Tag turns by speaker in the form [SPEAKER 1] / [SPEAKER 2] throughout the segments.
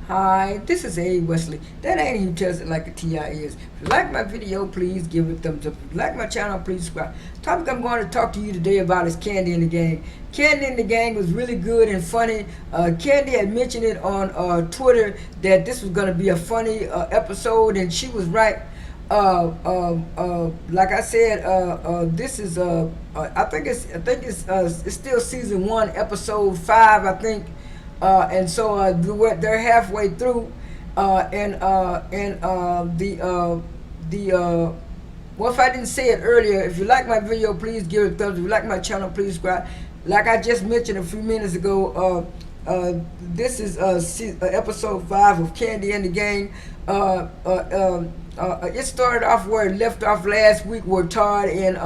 [SPEAKER 1] Hi, this is A. Wesley. That ain't even tells it like a TI is. If you like my video, please give it a thumbs up. If you like my channel, please subscribe. The topic I'm going to talk to you today about is Kandi and the Gang. Kandi and the Gang was really good and funny. Kandi had mentioned it on Twitter that this was going to be a funny episode, and she was right. Like I said, this is I think it's still season 1, episode 5, I think. And so they're halfway through, well, if I didn't say it earlier, if you like my video, please give it a thumbs up. If you like my channel, please subscribe. Like I just mentioned a few minutes ago, this is episode 5 of Kandi and the Gang. It started off where it left off last week, where Todd and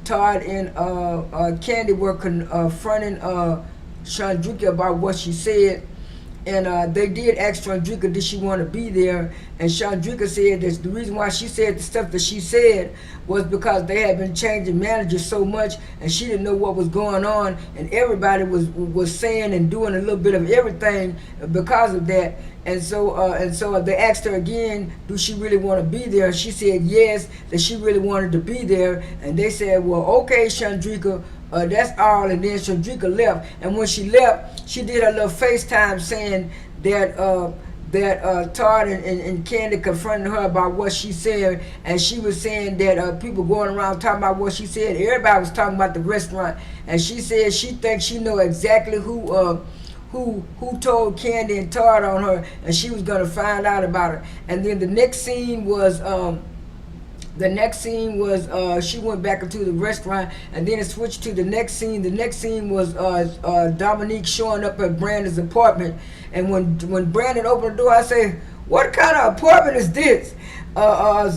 [SPEAKER 1] Kandi were confronting Shawdrea about what she said, and they did ask Shawdrea did she want to be there, and Shawdrea said that the reason why she said the stuff that she said was because they had been changing managers so much, and she didn't know what was going on, and everybody was saying and doing a little bit of everything because of that. And so they asked her again, do she really want to be there? And she said yes, that she really wanted to be there. And they said, well, okay, Shawdrea, that's all. And then Shawdrea left. And when she left, she did a little FaceTime saying that Todd and Kandi confronted her about what she said, and she was saying that people going around talking about what she said. Everybody was talking about the restaurant, and she said she thinks she know exactly who told Kandi and Todd on her, and she was gonna find out about her. And then the next scene was she went back into the restaurant, and then it switched to the next scene. The next scene was Dominique showing up at Brandon's apartment, and when Brandon opened the door, I said, "What kind of apartment is this?" Everybody,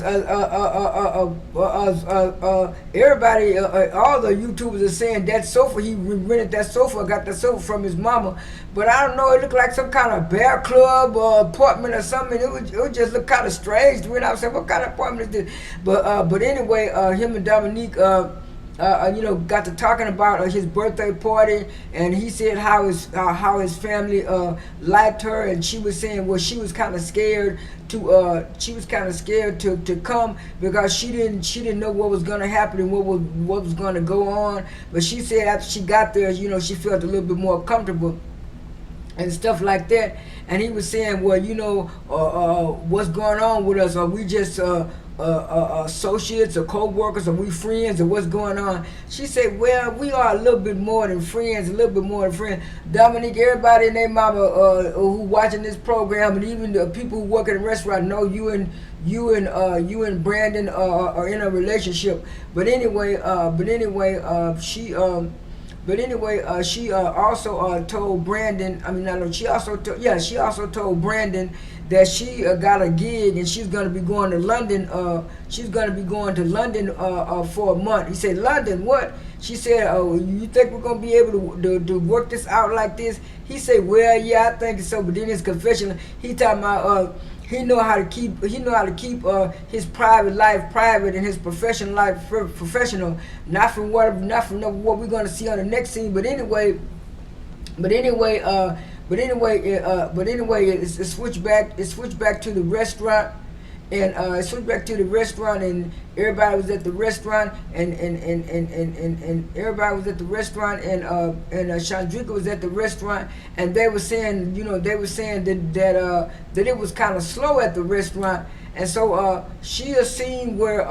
[SPEAKER 1] all the YouTubers are saying that sofa, he rented that sofa, got that sofa from his mama. But I don't know, it looked like some kind of bear club apartment or something. It would just look kind of strange to me. And I was saying, what kind of apartment is this? But anyway, him and Dominique, got to talking about his birthday party, and he said how his family liked her, and she was saying, well, she was kind of scared to come because she didn't know what was going to happen and what was going to go on. But she said after she got there, she felt a little bit more comfortable and stuff like that. And he was saying, well, what's going on with us? Are we just associates or co-workers? Are we friends, or what's going on? She said, well, we are a little bit more than friends, Dominique, everybody and their mama who watching this program, and even the people who work in the restaurant know you and Brandon are in a relationship. But anyway, she also told Brandon. She also told Brandon that she got a gig, and she's gonna be going to London. For a month. He said, London, what? She said, oh, you think we're gonna be able to work this out like this? He said, well, yeah, I think so. But then his confession, he talking about he know how to keep his private life private and his professional life professional. Not from what we're gonna see on the next scene. But anyway, it switched back to the rest. And and everybody was at the restaurant, and everybody was at the restaurant, and Shawdrea was at the restaurant, and they were saying, that it was kind of slow at the restaurant. And so she a scene where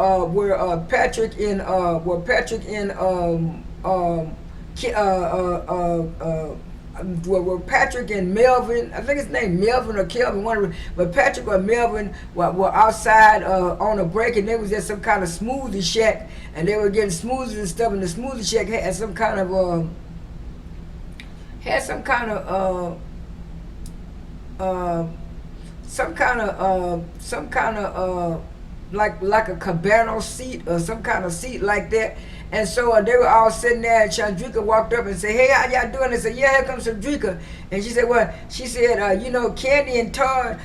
[SPEAKER 1] Patrick and were Patrick and Melvin, I think his name Melvin or Kelvin, but Patrick or Melvin were outside on a break, and they was at some kind of smoothie shack, and they were getting smoothies and stuff, and the smoothie shack had some kind of like a cabana seat or some kind of seat like that. And so they were all sitting there, and Shawdrea walked up and said, "Hey, how y'all doing?" They said, "Yeah, here comes Shawdrea." And she said, "Well," she said, "You know, Kandi and Todd,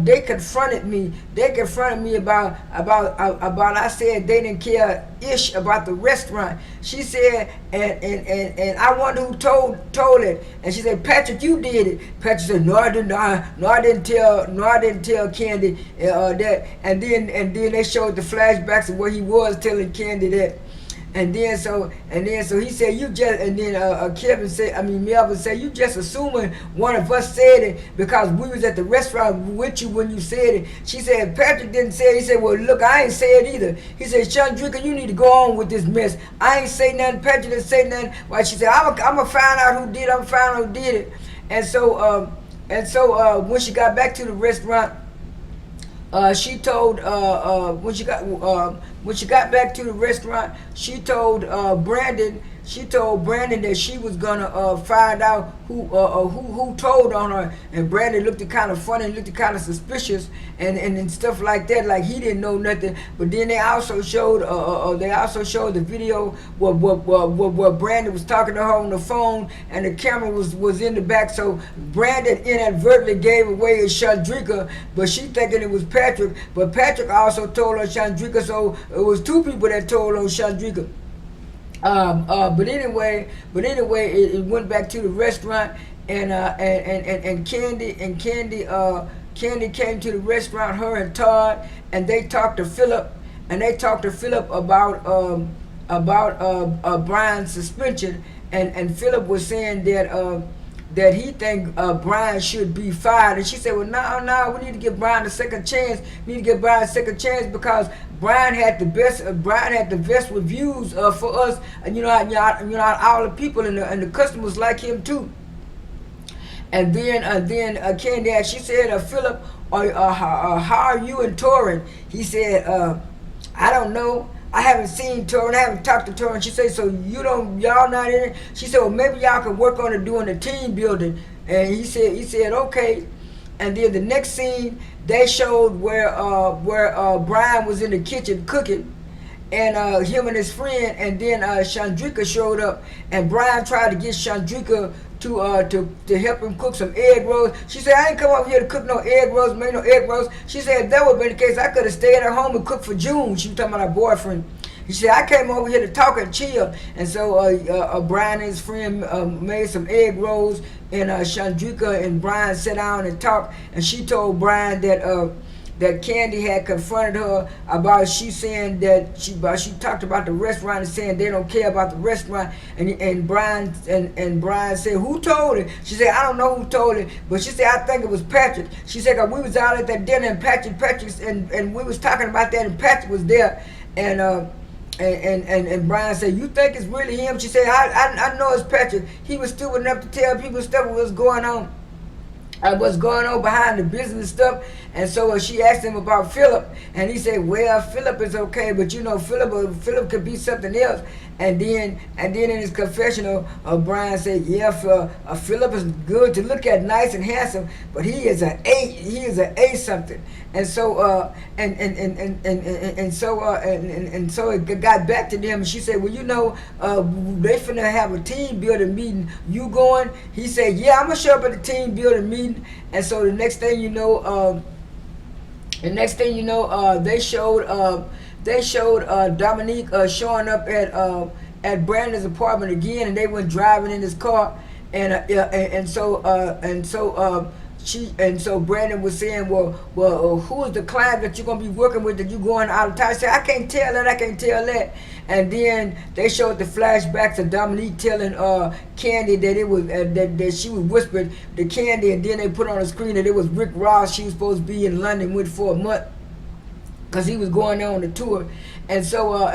[SPEAKER 1] they confronted me. They confronted me about I said they didn't care ish about the restaurant." She said, and I wonder who told it. And she said, "Patrick, you did it." Patrick said, "No, I didn't. No, I didn't tell. No, I didn't tell Kandi that." And then they showed the flashbacks of where he was telling Kandi that. And then so he said, "You just," and then Melvin said, "You just assuming one of us said it because we was at the restaurant with you when you said it." She said, "Patrick didn't say it." He said, "Well, look, I ain't say it either." He said, "Shawdrea, you need to go on with this mess. I ain't say nothing. Patrick didn't say nothing." Well, she said, I'm gonna find out who did it. I'm gonna find out who did it." And so when she got back to the restaurant, she told when she got back to the restaurant, she told Brandon that she was gonna find out who told on her. And Brandon looked kind of funny and looked kind of suspicious and stuff like that, like he didn't know nothing. But then they also showed the video where Brandon was talking to her on the phone and the camera was in the back. So Brandon inadvertently gave away Shawdrea, but she thinking it was Patrick. But Patrick also told on Shawdrea, so it was two people that told on Shawdrea. But anyway, it went back to the restaurant, and Kandi came to the restaurant, her and Todd, and they talked to Philip, about Brian's suspension, and Philip was saying that he think Brian should be fired. And she said, "Well, no, we need to give Brian a second chance. We need to give Brian a second chance because Brian had the best reviews for us, and all the people and the customers like him too." And then Kandi, she said, "Philip, how are you and Torin?" He said, "I don't know. I haven't seen Torin. I haven't talked to Torin." She said, "So y'all not in it?" She said, "Well, maybe y'all can work on doing the team building." And he said, "Okay." And then the next scene, they showed where Brian was in the kitchen cooking, and him and his friend, and then Shawdrea showed up, and Brian tried to get Shawdrea to help him cook some egg rolls. She said, "I ain't come over here to cook no egg rolls, make no egg rolls." She said, "If that would have been the case, I could have stayed at home and cooked for June." She was talking about her boyfriend. He said, "I came over here to talk and chill." And so Brian and his friend made some egg rolls, and Shawdrea and Brian sat down and talked, and she told Brian that Kandi had confronted her about, she saying that she talked about the restaurant and saying they don't care about the restaurant, and Brian said, "Who told it?" She said, "I don't know who told it, but she said, I think it was Patrick." She said, "Cause we was out at that dinner and Patrick and we was talking about that and Patrick was there, and Brian said, "You think it's really him?" She said, I know it's Patrick. He was stupid enough to tell people stuff what was going on. What's going on behind the business stuff." And so she asked him about Philip, and he said, "Well, Philip is okay, but Philip could be something else." And then in his confessional, Brian said, "Yeah, Philip is good to look at, nice and handsome, but he is an A something." And so so it got back to them, and she said, "Well, they finna have a team building meeting. You going?" He said, "Yeah, I'm gonna show up at the team building meeting." And so the next thing you know, they showed Dominique showing up at Brandon's apartment again, and they went driving in his car, and so Brandon was saying, well, who is the client that you're gonna be working with that you going out of town?" I said, I can't tell that. And then they showed the flashbacks of Dominique telling Kandi that it was that she was whispered to Kandi, and then they put on the screen that it was Rick Ross. She was supposed to be in London with for a month, because he was going on the tour. And so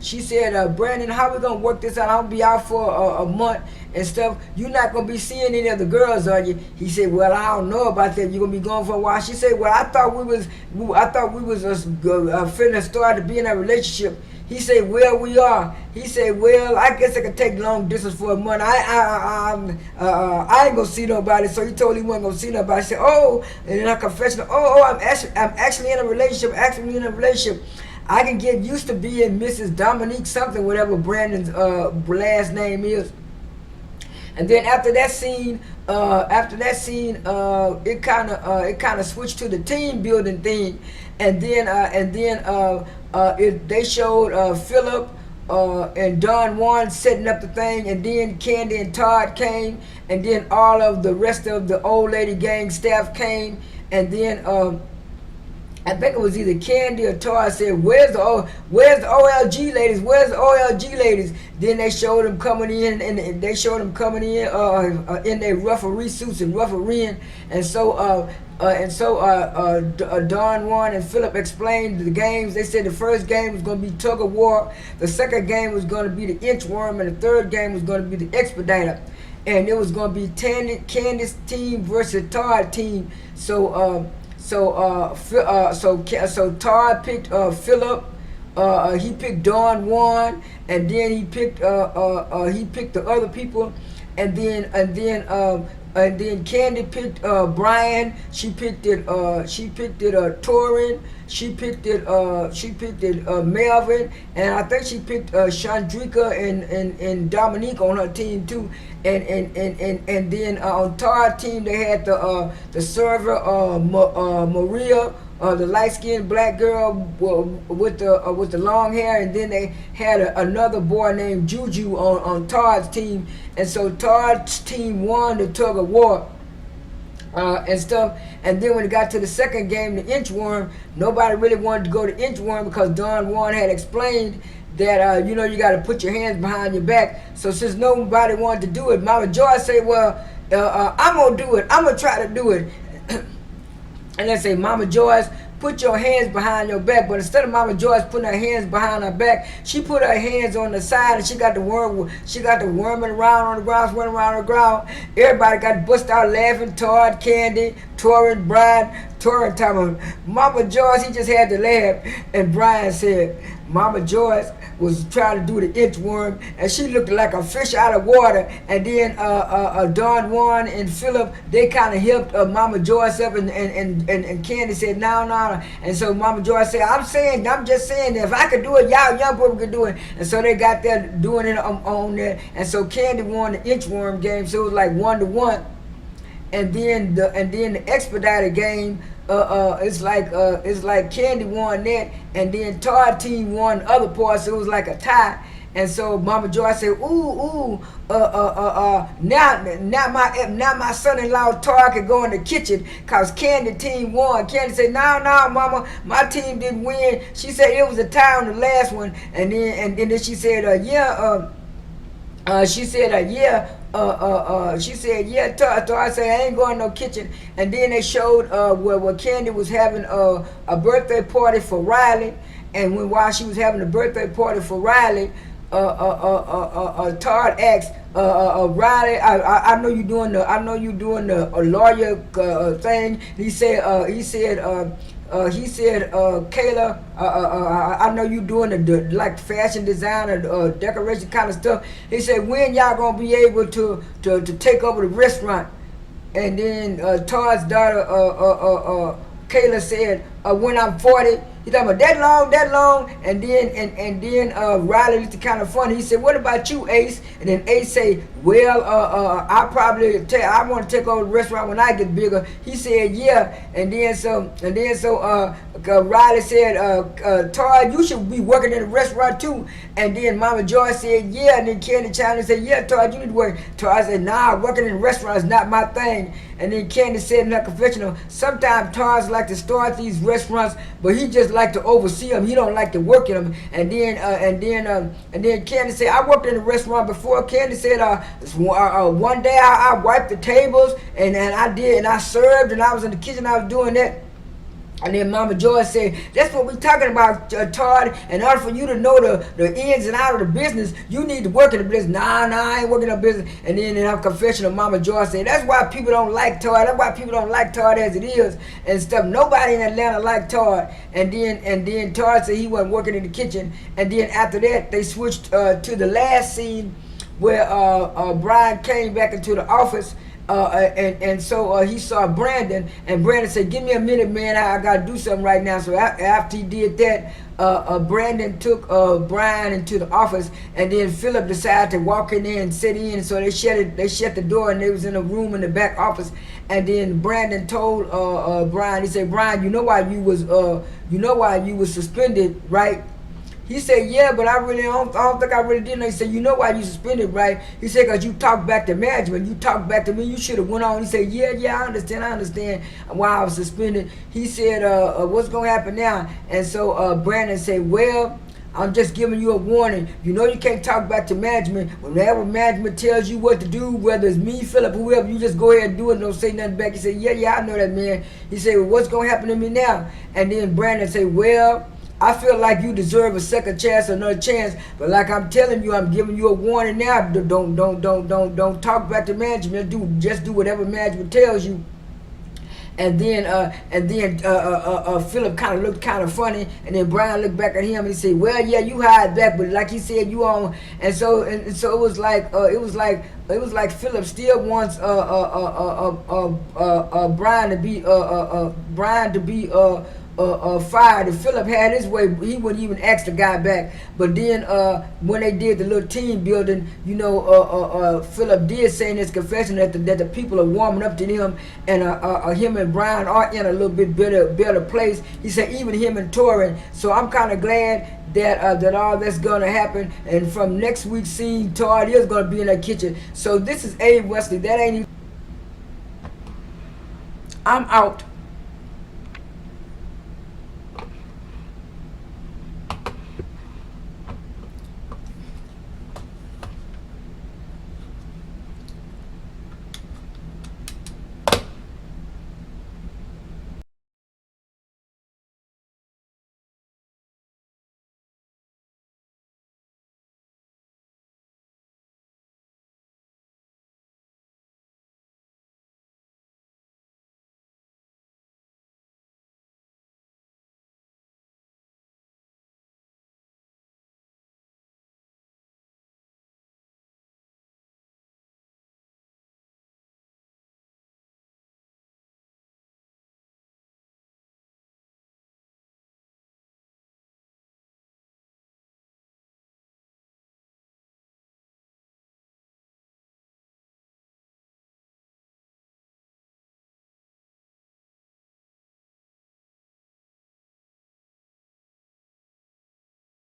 [SPEAKER 1] she said, "Brandon, how we gonna work this out? I'll be out for a month and stuff. You're not gonna be seeing any of the girls, are you?" He said, "Well, I don't know about that. You're gonna be gone for a while." She said, "Well, I thought we was finna start to be in a relationship." He said, "Well, we are." He said, "Well, I guess I could take long distance for a month. I ain't gonna see nobody." So he told he wasn't gonna see nobody. I said, "Oh," and in her confession, "Oh, I'm actually in a relationship. I can get used to being Mrs. Dominique something, whatever Brandon's last name is. And then after that scene, it kind of switched to the team building thing, and then they showed Philip and Don Juan setting up the thing, and then Kandi and Todd came, and then all of the rest of the old lady gang staff came, and then I think it was either Kandi or Todd said, where's the OLG ladies? Where's the OLG ladies? Then they showed them coming in, and in their referee suits and refereeing, and so Don Juan and Philip explained the games. They said the first game was going to be tug of war, the second game was going to be the inchworm, and the third game was going to be the expediter. And it was going to be Candace's team versus Todd team. So Todd picked Philip. He picked Don Juan, and then he picked the other people, and then Kandi picked Brian. She picked it Torin. She picked it Melvin, and I think she picked Shawdrea and Dominique on her team too. And then on Todd's team they had the server Maria, the light-skinned black girl with the long hair, and then they had another boy named Juju on Todd's team, and so Todd's team won the tug of war and stuff. And then when it got to the second game, the inchworm, nobody really wanted to go to inchworm because Don Juan had explained that you got to put your hands behind your back. So since nobody wanted to do it, Mama Joyce said, well, I'm gonna do it. I'm gonna try to do it. And they say, Mama Joyce, put your hands behind your back. But instead of Mama Joyce putting her hands behind her back, she put her hands on the side, and she got the worming around on the ground, running around on the ground. Everybody got bust out laughing. Todd, Kandi, Torin, Brian, Torin talking, Mama Joyce, he just had to laugh. And Brian said, Mama Joyce was trying to do the inchworm, and she looked like a fish out of water. And then Don Juan and Philip, they kind of helped Mama Joyce up, and Kandi said, no. And so Mama Joyce said, I'm just saying that if I could do it, y'all young people could do it. And so they got there doing it on there. And so Kandi won the inchworm game, so it was like 1-1. And then the expedited game, it's like Kandi won that, and then Todd team won the other part, so it was like a tie. And so Mama Joyce said, now my son-in-law Todd could go in the kitchen because Kandi team won. Kandi said, no, Mama, my team didn't win. She said it was a tie on the last one, and then she said, Todd said, I ain't going no kitchen. And then they showed where Kandi was having a birthday party for Riley, and while she was having a birthday party for Riley, Todd asked Riley, I know you doing the lawyer thing. He said, Kayla, I know you doing the like fashion design or decoration kind of stuff. He said, when y'all gonna be able to take over the restaurant? And then Todd's daughter, Kayla said, when I'm 40. He talking about that long, and then Riley looked kind of funny. He said, "What about you, Ace?" And then Ace say, "Well, I want to take over the restaurant when I get bigger." He said, "Yeah," and then so Riley said, "Todd, you should be working in the restaurant too." And then Mama Joyce said, "Yeah," and then Kandi chimed in and said, "Yeah, Todd, you need to work." Todd said, "Nah, working in the restaurant is not my thing." And then Kandi said in her confessional, sometimes Todd like to start these restaurants, but he just like to oversee them. He don't like to work in them. And then Kandi said, "I worked in a restaurant before." Kandi said, "One day I wiped the tables, and I served, and I was in the kitchen. I was doing that." And then Mama Joyce said, "That's what we're talking about, Todd. In order for you to know the ins and out of the business, you need to work in the business." Nah, I ain't working in the business. And then in her confessional, Mama Joyce said, "That's why people don't like Todd. That's why people don't like Todd as it is and stuff. Nobody in Atlanta liked Todd." And then Todd said he wasn't working in the kitchen. And then after that, they switched to the last scene where Brian came back into the office. And so he saw Brandon, and Brandon said, "Give me a minute, man. I got to do something right now." So after he did that, Brandon took Brian into the office, and then Philip decided to walk in there and sit in. So they shut the door, and they was in a room in the back office. And then Brandon told Brian, he said, "Brian, you know why you was suspended, right?" He said, "Yeah, but I don't think I really did." He said, "You know why you suspended, right?" He said, "Because you talked back to management. You talked back to me. You should have went on." He said, "Yeah, I understand why I was suspended." He said, "What's going to happen now?" And so Brandon said, "Well, I'm just giving you a warning. You know you can't talk back to management. Whenever management tells you what to do, whether it's me, Philip, whoever, you just go ahead and do it and don't say nothing back." He said, Yeah, I know that, man." He said, "Well, what's going to happen to me now?" And then Brandon said, "Well, I feel like you deserve a second chance, another chance. But like I'm telling you, I'm giving you a warning now. Don't talk back to management. Just do whatever management tells you." And then Philip kind of looked kind of funny, and then Brian looked back at him and he said, "Well, yeah, you hired back, but like he said, you on." And so it was like Philip still wants Brian to be fired. If Philip had his way, he wouldn't even ask the guy back. But then when they did the little team building, Philip did say in his confession that the people are warming up to him, and him and Brian are in a little bit better place. He said even him and Torrin. So I'm kind of glad that all that's gonna happen. And from next week's scene, Todd is gonna be in that kitchen. So this is Abe Wesley. That ain't even. I'm out.